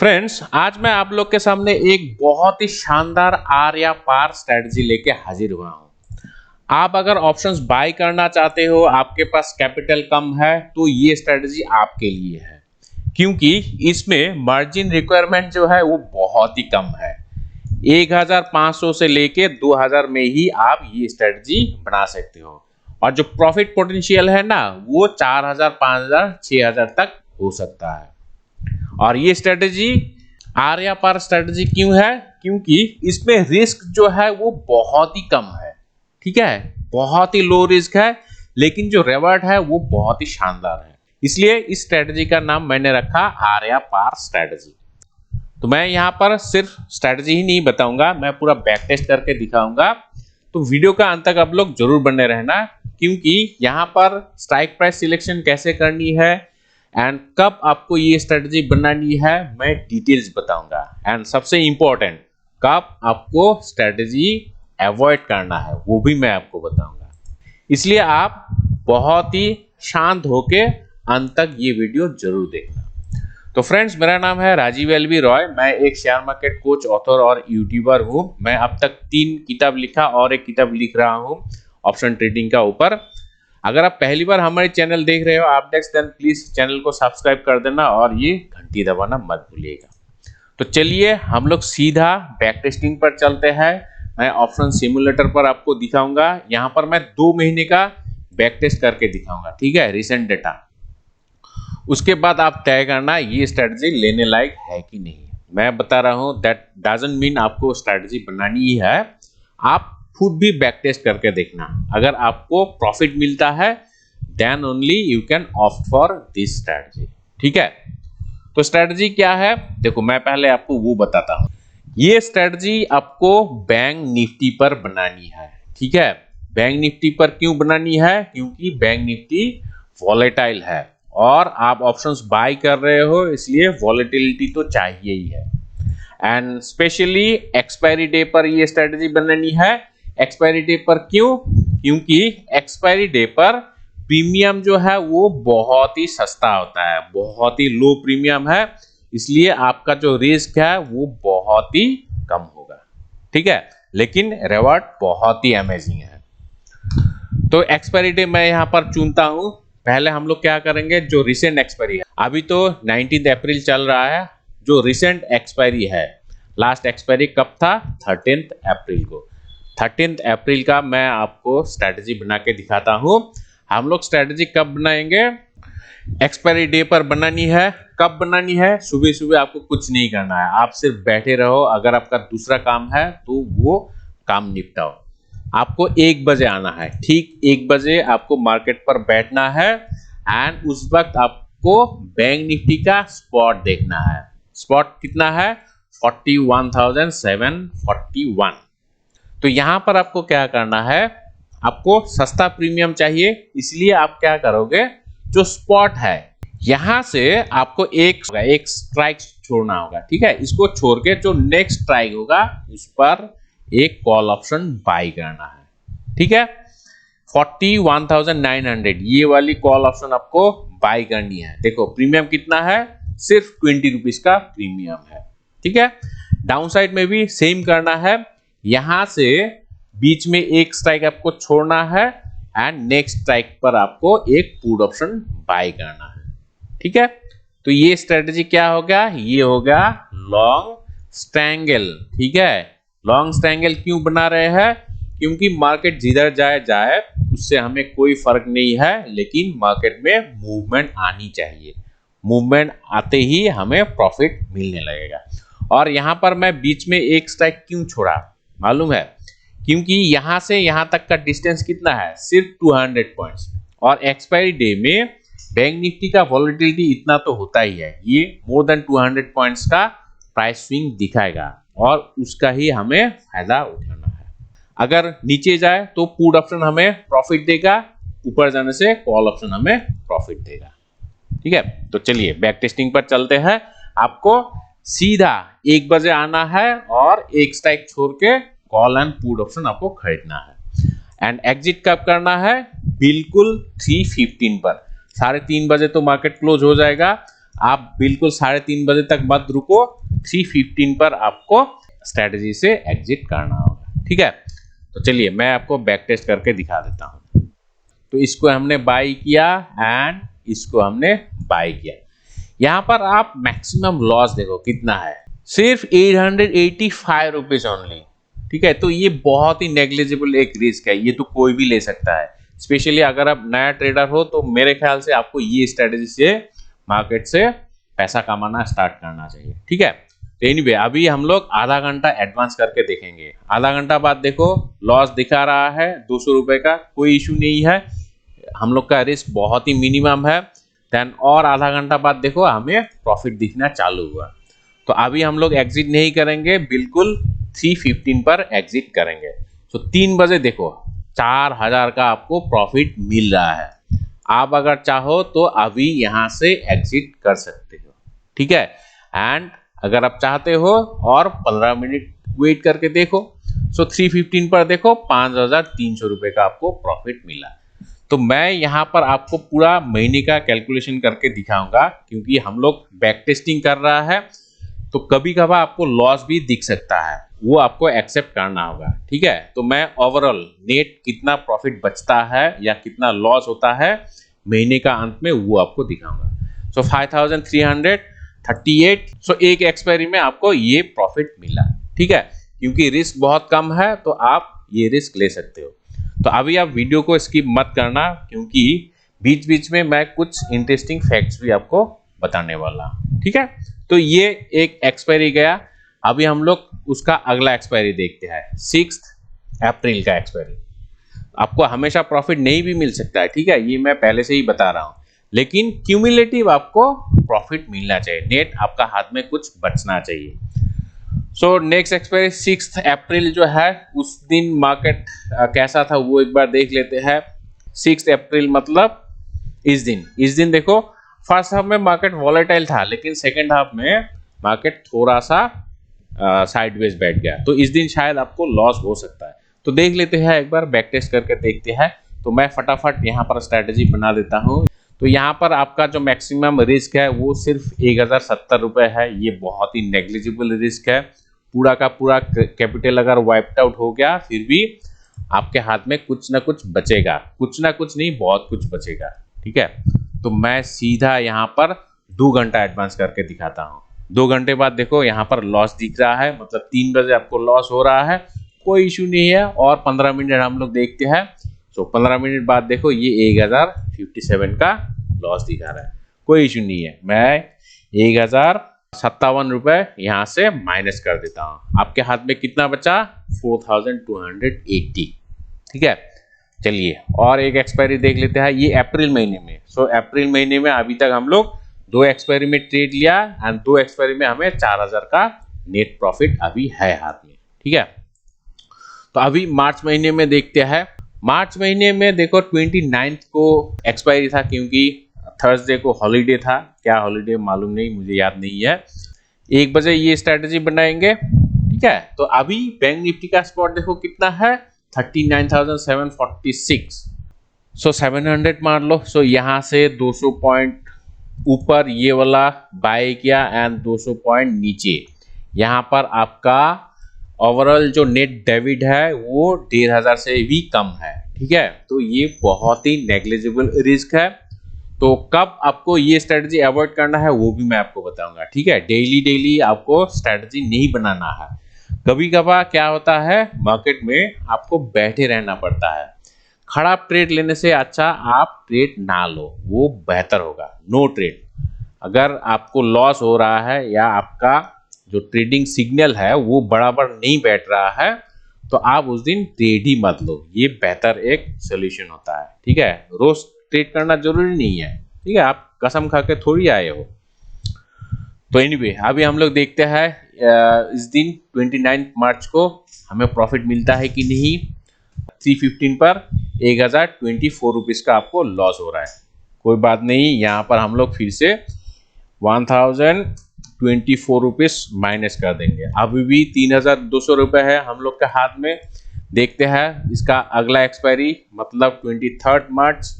Friends, आज मैं आप लोग के सामने एक बहुत ही शानदार आर या पार स्ट्रेटजी लेके हाजिर हुआ हूं। आप अगर ऑप्शंस बाय करना चाहते हो, आपके पास कैपिटल कम है, तो ये स्ट्रेटजी आपके लिए है, क्योंकि इसमें मार्जिन रिक्वायरमेंट जो है वो बहुत ही कम है। 1500 से लेके 2000 में ही आप ये स्ट्रेटजी बना सकते हो और जो प्रॉफिट पोटेंशियल है ना, वो 4000, 5000, 6000 तक हो सकता है। और ये स्ट्रेटजी आर या पार स्ट्रेटजी क्यों है? क्योंकि इसमें रिस्क जो है वो बहुत ही कम है। ठीक है, बहुत ही लो रिस्क है, लेकिन जो रिवॉर्ड है वो बहुत ही शानदार है। इसलिए इस स्ट्रेटजी का नाम मैंने रखा आर या पार स्ट्रेटजी। तो मैं यहाँ पर सिर्फ स्ट्रेटजी ही नहीं बताऊंगा, मैं पूरा बैक टेस्ट करके दिखाऊंगा। तो वीडियो का अंत तक आप लोग जरूर बने रहना, क्योंकि यहाँ पर स्ट्राइक प्राइस सिलेक्शन कैसे करनी है एंड कब आपको ये स्ट्रेटजी बनानी है, मैं डिटेल्स बताऊंगा। एंड सबसे इंपॉर्टेंट, कब आपको स्ट्रेटजी अवॉइड करना है वो भी मैं आपको बताऊंगा। इसलिए आप बहुत ही शांत होके अंत तक ये वीडियो जरूर देखना। तो फ्रेंड्स, मेरा नाम है राजीव एलवी रॉय। मैं एक शेयर मार्केट कोच, ऑथर और यूट्यूबर हूं। मैं अब तक 3 किताब लिखा और एक किताब लिख रहा हूं ऑप्शन ट्रेडिंग का ऊपर। अगर आप पहली बार हमारे चैनल देख रहे हो अपडेट्स, देन प्लीज चैनल को सब्सक्राइब कर देना और ये घंटी दबाना मत भूलिएगा। तो चलिए हम लोग सीधा बैक टेस्टिंग पर चलते हैं। मैं ऑप्शन सिमुलेटर पर आपको दिखाऊंगा। यहाँ पर मैं 2 महीने का बैक टेस्ट करके दिखाऊंगा, ठीक है, रिसेंट डेटा। उसके बाद आप तय करना ये स्ट्रेटजी लेने लायक है कि नहीं। मैं बता रहा हूँ, दैट डजंट मीन आपको स्ट्रेटजी बनानी ही है। आप खुद भी बैक टेस्ट करके देखना। अगर आपको प्रॉफिट मिलता है, then only you can opt for this strategy. ठीक है, तो स्ट्रेटजी क्या है देखो, मैं पहले आपको वो बताता हूं। ये स्ट्रेटजी आपको बैंक निफ्टी पर बनानी है। ठीक है, बैंक निफ्टी पर क्यों बनानी है? क्योंकि बैंक निफ्टी वॉलेटाइल है और आप ऑप्शंस बाय कर रहे हो, इसलिए वॉलेटिलिटी तो चाहिए ही है। एंड स्पेशली एक्सपायरी डे पर ये स्ट्रेटजी बनानी है। एक्सपायरी डे पर क्यों? क्योंकि एक्सपायरी डे पर प्रीमियम जो है वो बहुत ही सस्ता होता है, बहुत ही लो प्रीमियम है, इसलिए आपका जो रिस्क है वो बहुत ही कम होगा। ठीक है, लेकिन रिवॉर्ड बहुत ही अमेजिंग है। तो एक्सपायरी डे मैं यहाँ पर चुनता हूँ। पहले हम लोग क्या करेंगे, जो रिसेंट एक्सपायरी है, अभी तो 19 अप्रैल चल रहा है। जो रिसेंट एक्सपायरी है, लास्ट एक्सपायरी कब था? 13 अप्रैल को। 13 अप्रैल का मैं आपको स्ट्रेटजी बना के दिखाता हूं। हम लोग स्ट्रेटजी कब बनाएंगे? एक्सपायरी डे पर बनानी है। कब बनानी है? सुबह सुबह आपको कुछ नहीं करना है, आप सिर्फ बैठे रहो। अगर आपका दूसरा काम है तो वो काम निपटाओ। आपको 1 बजे आना है, ठीक 1 बजे आपको मार्केट पर बैठना है एंड उस वक्त आपको बैंक निफ्टी का स्पॉट देखना है। स्पॉट कितना है? 41,741। तो यहां पर आपको क्या करना है, आपको सस्ता प्रीमियम चाहिए, इसलिए आप क्या करोगे, जो स्पॉट है यहां से आपको एक स्ट्राइक छोड़ना होगा। ठीक है, इसको छोड़ के जो नेक्स्ट स्ट्राइक होगा उस पर एक कॉल ऑप्शन बाय करना है। ठीक है, 41,900 ये वाली कॉल ऑप्शन आपको बाय करनी है। देखो प्रीमियम कितना है, सिर्फ 20 रुपीज का प्रीमियम है। ठीक है, डाउन साइड में भी सेम करना है। यहां से बीच में एक स्ट्राइक आपको छोड़ना है एंड नेक्स्ट स्ट्राइक पर आपको एक पुट ऑप्शन बाय करना है। ठीक है, तो ये स्ट्रेटजी क्या होगा? ये होगा लॉन्ग स्ट्रैंगल। ठीक है, लॉन्ग स्ट्रैंगल क्यों बना रहे हैं? क्योंकि मार्केट जिधर जाए उससे हमें कोई फर्क नहीं है, लेकिन मार्केट में मूवमेंट आनी चाहिए। मूवमेंट आते ही हमें प्रॉफिट मिलने लगेगा। और यहां पर मैं बीच में एक स्ट्राइक क्यों छोड़ा मालूम है? क्योंकि यहां से यहां तक का डिस्टेंस कितना है? सिर्फ 200 पॉइंट्स। और एक्सपायरी डे में बैंक निफ्टी का वॉलेटिलिटी इतना तो होता ही है, ये मोर देन 200 पॉइंट्स का प्राइस स्विंग दिखाएगा और उसका ही हमें फायदा उठाना है। अगर नीचे जाए तो पुट ऑप्शन हमें प्रॉफिट देगा, ऊपर जाने से कॉल ऑप्शन हमें प्रॉफिट देगा। ठीक है, तो चलिए बैक टेस्टिंग पर चलते हैं। आपको सीधा 1 बजे आना है और एक स्ट्राइक छोड़ के कॉल एंड पुट ऑप्शन आपको खरीदना है। एंड एग्जिट कब करना है? बिल्कुल 3:15 पर। 3:30 बजे तो मार्केट क्लोज हो जाएगा। आप बिल्कुल 3:30 बजे तक मत रुको, 3:15 पर आपको स्ट्रेटजी से एग्जिट करना होगा। ठीक है, तो चलिए मैं आपको बैक टेस्ट करके दिखा देता हूँ। तो इसको हमने बाई किया एंड इसको हमने बाई किया। यहाँ पर आप मैक्सिमम लॉस देखो कितना है, सिर्फ 885 रुपीज ओनली। ठीक है, तो ये बहुत ही नेग्लिजिबल एक रिस्क है, ये तो कोई भी ले सकता है। स्पेशली अगर आप नया ट्रेडर हो तो मेरे ख्याल से आपको ये स्ट्रेटेजी से मार्केट से पैसा कमाना स्टार्ट करना चाहिए। ठीक है, तो एनीवे अभी हम लोग आधा घंटा एडवांस करके देखेंगे। आधा घंटा बाद देखो लॉस दिखा रहा है 200 रुपए का, कोई इशू नहीं है, हम लोग का रिस्क बहुत ही मिनिमम है। देन और आधा घंटा बाद देखो हमें प्रॉफिट दिखना चालू हुआ। तो अभी हम लोग एग्जिट नहीं करेंगे, बिल्कुल 3:15 पर एग्जिट करेंगे। तो 3 बजे देखो 4000 का आपको प्रॉफिट मिल रहा है। आप अगर चाहो तो अभी यहां से एग्जिट कर सकते हो। ठीक है, एंड अगर आप चाहते हो और 15 मिनट वेट करके देखो, सो 3:15 पर देखो 5300 रुपए का आपको प्रॉफिट मिला। तो मैं यहाँ पर आपको पूरा महीने का कैलकुलेशन करके दिखाऊंगा, क्योंकि हम लोग बैक टेस्टिंग कर रहा है तो कभी कभार आपको लॉस भी दिख सकता है, वो आपको एक्सेप्ट करना होगा। ठीक है, तो मैं ओवरऑल नेट कितना प्रॉफिट बचता है या कितना लॉस होता है महीने का अंत में वो आपको दिखाऊंगा। सो 5338, सो एक एक्सपायरी में आपको ये प्रॉफिट मिला। ठीक है, क्योंकि रिस्क बहुत कम है तो आप ये रिस्क ले सकते हो। तो अभी आप वीडियो को स्किप मत करना, क्योंकि बीच बीच में मैं कुछ इंटरेस्टिंग फैक्ट्स भी आपको बताने वाला हूं। ठीक है, तो ये एक एक्सपायरी गया। अभी हम लोग उसका अगला एक्सपायरी देखते हैं, 6 अप्रैल का एक्सपायरी। आपको हमेशा प्रॉफिट नहीं भी मिल सकता है, ठीक है, ये मैं पहले से ही बता रहा हूं, लेकिन क्यूमुलेटिव आपको प्रॉफिट मिलना चाहिए, नेट आपका हाथ में कुछ बचना चाहिए। सो नेक्स्ट एक्सपायरी 6 अप्रैल जो है, उस दिन मार्केट कैसा था वो एक बार देख लेते हैं। 6 अप्रैल मतलब इस दिन देखो फर्स्ट हाफ में मार्केट वॉलेटाइल था, लेकिन सेकेंड हाफ में मार्केट थोड़ा सा साइडवेज बैठ गया, तो इस दिन शायद आपको लॉस हो सकता है। तो देख लेते हैं, एक बार बैक टेस्ट करके देखते हैं। तो मैं फटाफट यहाँ पर स्ट्रेटेजी बना देता हूँ। तो यहाँ पर आपका जो मैक्सिमम रिस्क है वो सिर्फ 1070 रुपये है, ये बहुत ही नेग्लिजिबल रिस्क है। पूरा का पूरा कैपिटल अगर वाइप्ड आउट हो गया फिर भी आपके हाथ में कुछ ना कुछ बचेगा, कुछ ना कुछ नहीं बहुत कुछ बचेगा। ठीक है, तो मैं सीधा यहाँ पर 2 घंटा एडवांस करके दिखाता हूँ। 2 घंटे बाद देखो यहाँ पर लॉस दिख रहा है, मतलब 3 बजे आपको लॉस हो रहा है, कोई इशू नहीं है। और 15 मिनट हम लोग देखते हैं। सो 15 मिनट बाद देखो ये 1057 का लॉस दिखा रहा है, कोई इशू नहीं है। मैं 1057 रुपये यहाँ से माइनस कर देता हूँ। आपके हाथ में कितना बचा? 4280। ठीक है, चलिए और एक एक्सपायरी देख लेते हैं, ये अप्रैल महीने में। सो अप्रैल महीने में अभी तक हम लोग 2 एक्सपायरी में ट्रेड लिया एंड 2 एक्सपायरी में हमें 4000 का नेट प्रॉफिट अभी है हाथ में। ठीक है, तो अभी मार्च महीने में देखते हैं। मार्च महीने में देखो 29 को एक्सपायरी था, क्योंकि थर्सडे को हॉलीडे था, क्या हॉलीडे मालूम नहीं, मुझे याद नहीं है। 1 बजे ये स्ट्रेटेजी बनाएंगे। ठीक है, तो अभी बैंक निफ्टी का स्पॉट देखो कितना है, 39,746। सो 700 मार लो। सो यहाँ से 200 पॉइंट ऊपर ये वाला बाय किया एंड 200 पॉइंट नीचे, यहाँ पर आपका ओवरऑल जो नेट डेबिट है वो 1500 से भी कम है। ठीक है, तो ये बहुत ही नेग्लिजिबल रिस्क है। तो कब आपको ये स्ट्रेटजी अवॉइड करना है वो भी मैं आपको बताऊंगा। ठीक है, डेली आपको स्ट्रेटजी नहीं बनाना है। कभी कभार क्या होता है, मार्केट में आपको बैठे रहना पड़ता है। खराब ट्रेड लेने से अच्छा आप ट्रेड ना लो, वो बेहतर होगा। No trade. अगर आपको लॉस हो रहा है या आपका जो ट्रेडिंग सिग्नल है वो बराबर नहीं बैठ रहा है, तो आप उस दिन ट्रेड ही मत लो, ये बेहतर एक सोल्यूशन होता है। ठीक है, रोज ट्रेड करना जरूरी नहीं है। ठीक है, आप कसम खा के थोड़ी आए हो। तो एनीवे अभी हम लोग देखते हैं इस दिन 29 मार्च को हमें प्रॉफिट मिलता है कि नहीं। 3:15 पर 1024 रुपीज का आपको लॉस हो रहा है, कोई बात नहीं, यहाँ पर हम लोग फिर से 1024 रुपीज माइनस कर देंगे। अभी भी 3200 रुपये है हम लोग के हाथ में। देखते हैं इसका अगला एक्सपायरी मतलब 23 मार्च।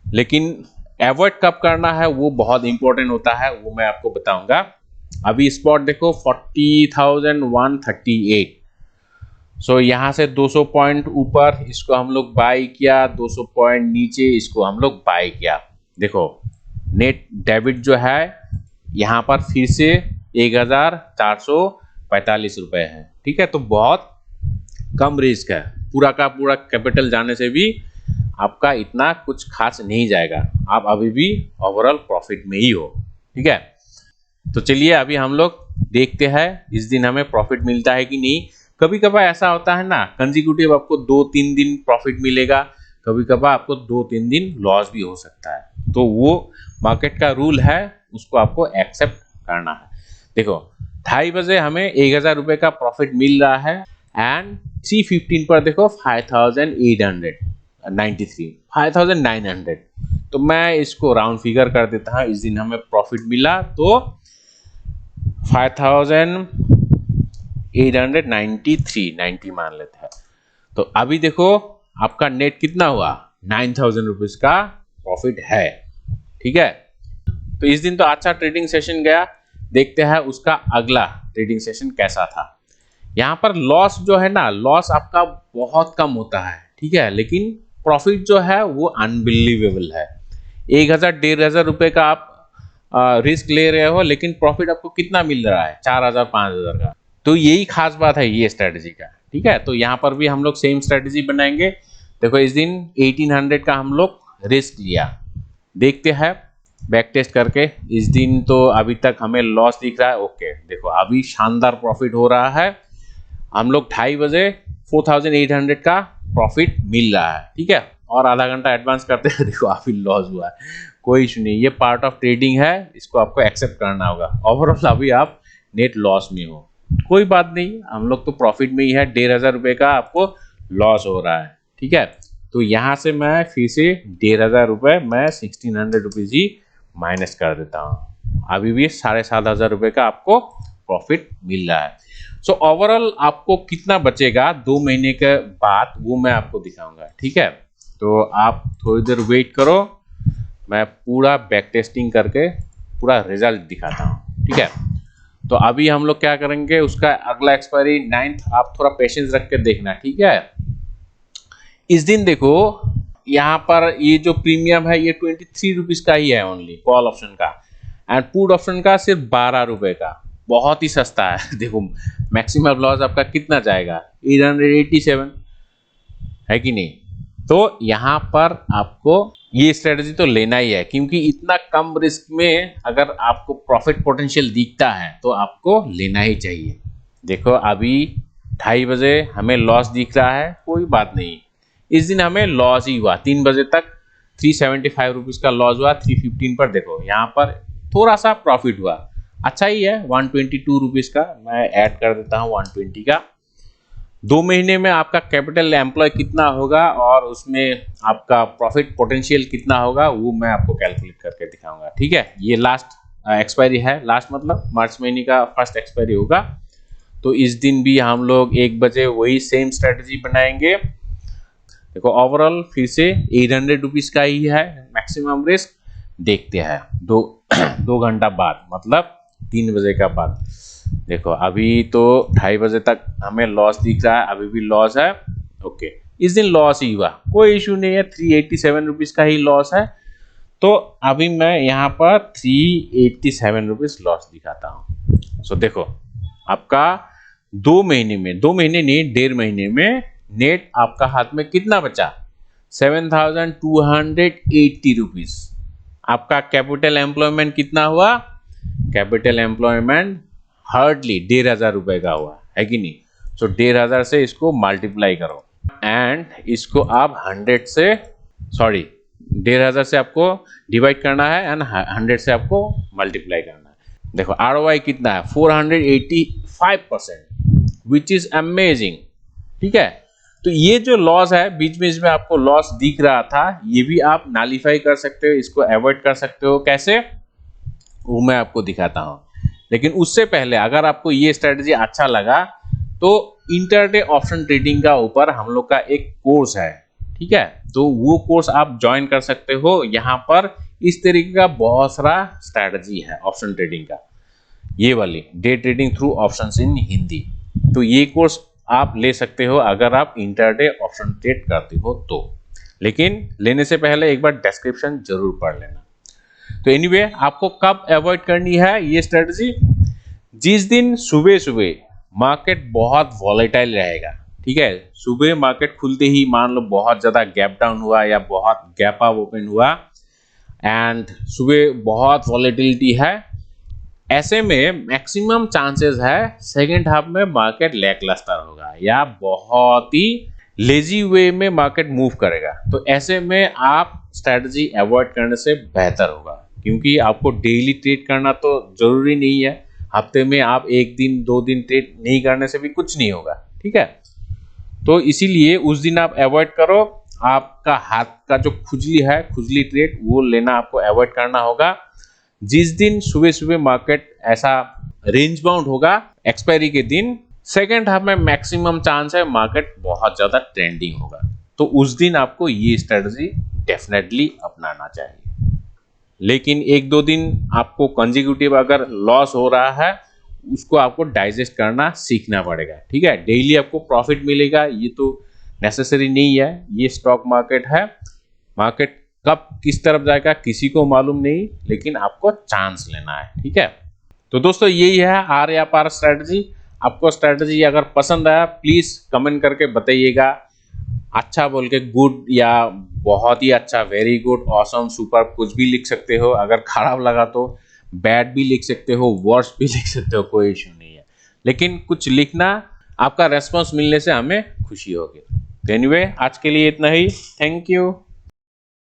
लेकिन एवॉइड कब करना है वो बहुत इंपॉर्टेंट होता है, वो मैं आपको बताऊंगा। अभी स्पॉट देखो 40,138, सो यहाँ से 200 पॉइंट ऊपर इसको हम लोग बाई किया, 200 पॉइंट नीचे इसको हम लोग बाई किया। देखो नेट डेबिट जो है यहाँ पर फिर से 1,445 रुपए है, ठीक है। तो बहुत कम रिस्क है, पूरा का पूरा कैपिटल जाने से भी आपका इतना कुछ खास नहीं जाएगा, आप अभी भी ओवरऑल प्रॉफिट में ही हो, ठीक है। तो चलिए अभी हम लोग देखते हैं इस दिन हमें प्रॉफिट मिलता है कि नहीं। कभी कभार ऐसा होता है ना, कंसेक्यूटिव आपको 2-3 दिन प्रॉफिट मिलेगा, कभी कभार आपको 2-3 दिन लॉस भी हो सकता है, तो वो मार्केट का रूल है, उसको आपको एक्सेप्ट करना है। देखो 2:30 बजे हमें 1,000 रुपए का प्रॉफिट मिल रहा है एंड 3:15 पर देखो 5,900, तो मैं इसको राउंड फिगर कर देता हूँ। इस दिन हमें प्रॉफिट मिला तो 5,893 मान लेते हैं। तो अभी देखो आपका नेट कितना हुआ, 9,000 रुपीज का प्रॉफिट है, ठीक है। तो इस दिन तो अच्छा ट्रेडिंग सेशन गया, देखते हैं उसका अगला ट्रेडिंग सेशन कैसा था। यहाँ पर लॉस जो है ना, लॉस आपका बहुत कम होता है, ठीक है, लेकिन प्रॉफिट जो है वो अनबिलीवेबल है। 1,000-1,500 रुपए का आप रिस्क ले रहे हो, लेकिन प्रॉफिट आपको कितना मिल रहा है, 4,000-5,000 का। तो यही खास बात है ये स्ट्रेटजी का, ठीक है। तो यहाँ पर भी हम लोग सेम स्ट्रेटजी बनाएंगे। देखो इस दिन 1,800 का हम लोग रिस्क लिया, देखते हैं बैक टेस्ट करके। इस दिन तो अभी तक हमें लॉस दिख रहा है, ओके। देखो अभी शानदार प्रॉफिट हो रहा है, हम लोग 2:30 बजे 4,800 का प्रॉफिट मिल रहा है, ठीक है। और आधा घंटा एडवांस करते हैं, देखो अभी लॉस हुआ है, कोई इशू नहीं, ये पार्ट ऑफ ट्रेडिंग है, इसको आपको एक्सेप्ट करना होगा। ओवरऑल अभी आप नेट लॉस में हो, कोई बात नहीं, हम लोग तो प्रॉफिट में ही है। 1,500 रुपए का आपको लॉस हो रहा है, ठीक है। तो यहाँ से मैं फिर से 1,500 रुपए मैं 1,600 रुपीज ही माइनस कर देता हूँ, अभी भी 7,500 रुपए का आपको प्रॉफिट मिल रहा है। सो ओवरऑल आपको कितना बचेगा 2 महीने के बाद वो मैं आपको दिखाऊंगा, ठीक है। तो आप थोड़ी देर वेट करो, मैं पूरा बैक टेस्टिंग करके पूरा रिजल्ट दिखाता हूँ, ठीक है। तो अभी हम लोग क्या करेंगे, उसका अगला एक्सपायरी 9th, आप थोड़ा पेशेंस रख के देखना, ठीक है। इस दिन देखो यहाँ पर ये जो प्रीमियम है ये 23 रुपीज का ही है ओनली, कॉल ऑप्शन का, एंड पुट ऑप्शन का सिर्फ 12 रुपए का, बहुत ही सस्ता है। देखो मैक्सिमम लॉस आपका कितना जाएगा, 887 है कि नहीं। तो यहाँ पर आपको ये स्ट्रेटजी तो लेना ही है, क्योंकि इतना कम रिस्क में अगर आपको प्रॉफिट पोटेंशियल दिखता है तो आपको लेना ही चाहिए। देखो अभी 2:30 बजे हमें लॉस दिख रहा है, कोई बात नहीं, इस दिन हमें लॉस ही हुआ। 3 बजे तक 375 रुपीज का लॉस हुआ, 3:15 पर देखो यहाँ पर थोड़ा सा प्रॉफिट हुआ, अच्छा ही है। 122 रुपीज का मैं ऐड कर देता हूँ, 120 का। 2 महीने में आपका कैपिटल एम्प्लॉय कितना होगा और उसमें आपका प्रॉफिट पोटेंशियल कितना होगा वो मैं आपको कैलकुलेट करके दिखाऊंगा, ठीक है। ये लास्ट एक्सपायरी है, लास्ट मतलब मार्च महीने का फर्स्ट एक्सपायरी होगा। तो इस दिन भी हम लोग 1 बजे वही सेम स्ट्रेटजी बनाएंगे। देखो ओवरऑल फिर से 800 रुपीज का ही है मैक्सिमम रिस्क, देखते हैं 2 घंटा बाद, मतलब 3 बजे का बाद। देखो अभी तो 2:30 बजे तक हमें लॉस दिख रहा है, अभी भी लॉस है, ओके। इस दिन लॉस ही हुआ, कोई इशू नहीं है, 387 रुपीज का ही लॉस है। तो अभी मैं यहाँ पर 387 रुपीज लॉस दिखाता हूँ। सो देखो आपका 2 महीने में, 2 महीने नहीं 1.5 महीने में नेट आपका हाथ में कितना बचा, 7,280 रुपीज। आपका कैपिटल एम्प्लॉयमेंट कितना हुआ, कैपिटल एम्प्लॉयमेंट हार्डली 1,500 रुपए का हुआ है कि नहीं। सो 1,500 से इसको मल्टीप्लाई करो एंड इसको आप 100 से, सॉरी 1,500 से आपको डिवाइड करना है एंड 100 से आपको मल्टीप्लाई करना है। देखो ROI कितना है, 485%, विच इज अमेजिंग, ठीक है। तो ये जो लॉस है बीच में इसमें आपको लॉस दिख रहा था, ये भी आप नालीफाई कर सकते हो, इसको अवॉइड कर सकते हो, कैसे वो मैं आपको दिखाता हूँ। लेकिन उससे पहले अगर आपको ये स्ट्रेटजी अच्छा लगा तो इंटरडे ऑप्शन ट्रेडिंग का ऊपर हम लोग का एक कोर्स है, ठीक है। तो वो कोर्स आप ज्वाइन कर सकते हो, यहाँ पर इस तरीके का बहुत सारा स्ट्रैटेजी है ऑप्शन ट्रेडिंग का, ये वाली डे ट्रेडिंग थ्रू ऑप्शंस इन हिंदी। तो ये कोर्स आप ले सकते हो अगर आप इंटरडे ऑप्शन ट्रेड करते हो तो, लेकिन लेने से पहले एक बार डिस्क्रिप्शन जरूर पढ़ लेना। तो एनीवे आपको कब अवॉइड करनी है ये स्ट्रेटजी? जिस दिन सुबह सुबह मार्केट बहुत वॉलेटाइल रहेगा, ठीक है, सुबह मार्केट खुलते ही मान लो बहुत ज्यादा गैप डाउन हुआ या बहुत गैप अप ओपन हुआ एंड सुबह बहुत वॉलेटिलिटी है, ऐसे में मैक्सिमम चांसेस है सेकेंड हाफ में मार्केट लैकलस्टर होगा या बहुत ही लेजी वे में मार्केट मूव करेगा। तो ऐसे में आप स्ट्रेटजी अवॉइड करने से बेहतर होगा, क्योंकि आपको डेली ट्रेड करना तो जरूरी नहीं है, हफ्ते में आप एक दिन दो दिन ट्रेड नहीं करने से भी कुछ नहीं होगा, ठीक है। तो इसीलिए उस दिन आप अवॉइड करो, आपका हाथ का जो खुजली है, खुजली ट्रेड, वो लेना आपको अवॉइड करना होगा। जिस दिन सुबह सुबह मार्केट ऐसा रेंज बाउंड होगा एक्सपायरी के दिन, सेकेंड हाफ में मैक्सिमम चांस है मार्केट बहुत ज्यादा ट्रेंडिंग होगा, तो उस दिन आपको ये स्ट्रेटजी डेफिनेटली अपनाना चाहिए। लेकिन एक दो दिन आपको कंसेक्यूटिव अगर लॉस हो रहा है, उसको आपको डाइजेस्ट करना सीखना पड़ेगा, ठीक है। डेली आपको प्रॉफिट मिलेगा ये तो नेसेसरी नहीं है, ये स्टॉक मार्केट है, मार्केट कब किस तरफ जाएगा किसी को मालूम नहीं, लेकिन आपको चांस लेना है, ठीक है। तो दोस्तों यही है आर या पार स्ट्रेटजी। आपको स्ट्रेटजी अगर पसंद आया प्लीज कमेंट करके बताइएगा, अच्छा बोल के गुड या बहुत ही अच्छा, वेरी गुड, ऑसम, सुपर, कुछ भी लिख सकते हो। अगर खराब लगा तो बैड भी लिख सकते हो, वर्स भी लिख सकते हो, कोई इशू नहीं है, लेकिन कुछ लिखना, आपका रेस्पॉन्स मिलने से हमें खुशी होगी। एनीवे आज के लिए इतना ही, थैंक यू।